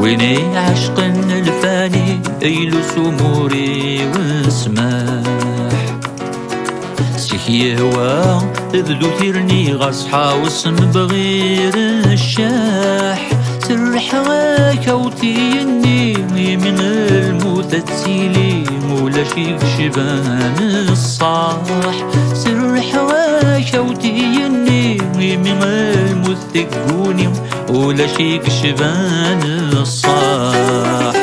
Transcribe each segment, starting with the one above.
ويني عشق الفاني يلوس أموري وسماح سيك يهوى ذلو تيرني غصحى واسم بغير الشاح سرح غاك وتيني من الموت تسيلي مولا شيك شبان الصاح سرح غاك وتيني من الموت تقوني ولا شيك شبان الصاح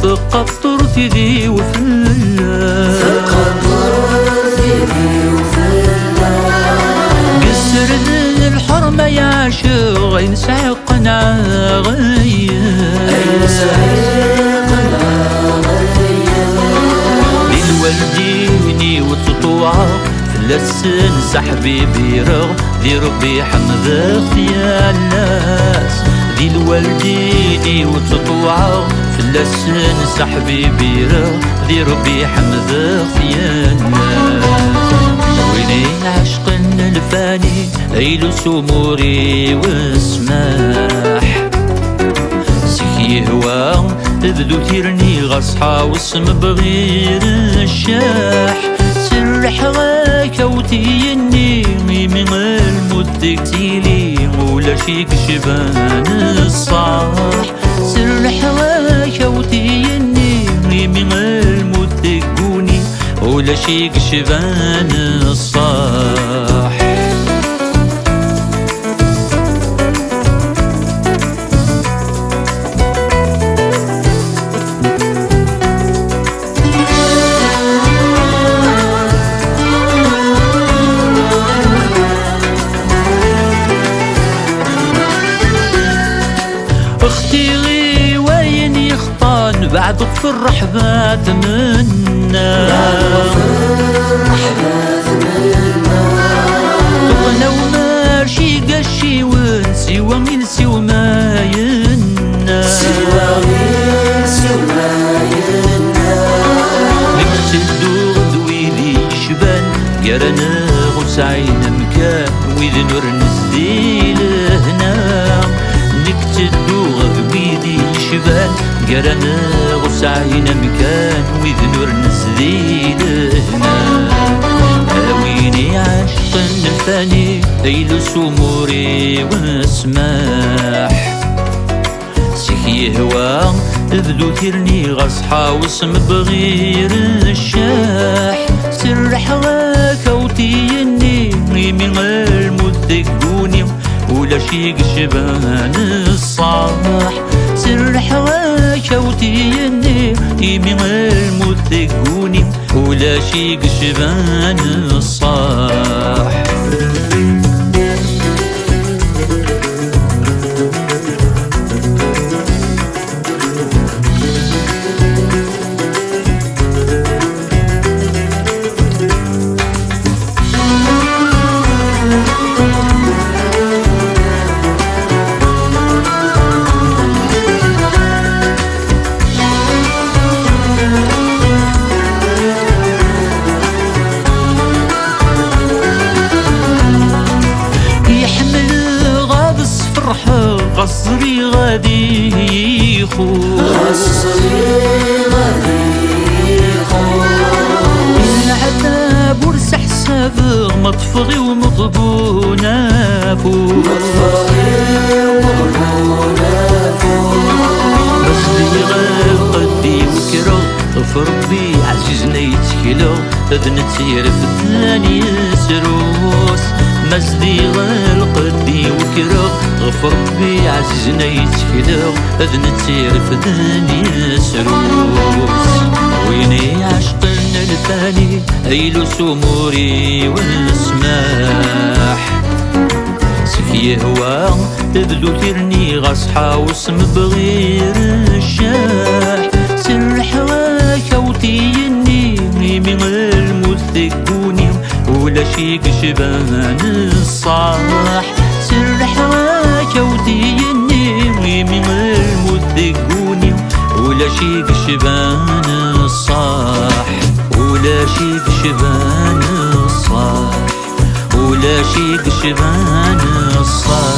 فقطر ذي وفلا قسر الحرمة يا شغل ساقنا غيا للوالدين وتطوع فلسن سحبي بيرغ ذي ربي حمدك يا الناس ذي الوالدين وتطوع فلسن سحبي بيرغ ذي ربي حمدك يا الناس ويني عشق الفاني يلوس أموري وسماح سيك يهوى ذلو تيرني غصحى واسم بغير الشاح سرح غاك وتيني من الموت تقتيلي ولا شيك شبان الصاح سرح غاك وتيني من الموت تقوني ولا شيك شبان الصاح اختي وين يخطان بعد تفرح ذات منا طغنا وماشي قشي ونسي وميلسي وما ينا نكتدو ذويلي شبان قرنا غسعين مكان وإذ نور نزدي لهنا نكتدو غبيدي شبان قرنا غسعين مكان وإذ نور نزدي لهنا هاويني عشق الفاني يلوس أموري وسماح سيك يهوى ذلو تيرني غصحى واسم بغير الشاح سرح غاك وتيني من الموت تقوني ولا شيك شبان الصاح سرح غاك وتيني من الموت تقوني ولا شيك شبان الصاح قصري غادي يخون العذاب ورس حسابه مطفغي ومطبونا فوق قصدي غاب قدي وكرو غفر ربي عزيزنا يتكلو اذن في الثاني سروس مزدي غالقدي وكرو غفر ربي عزيزنا يتكلو اذن في الثاني سروس ويني عشق الفاني يلوس أموري والسماح سيك يهوى تبدو ترني غصحى واسم بغير الشاح سر حواك وتيني من المثقوني ولا شي شبان الصاح سر حواك وتيني من المثقوني ولا شي شبان الصاح ولا شي شبان الصاح ولا شي شبان الصاح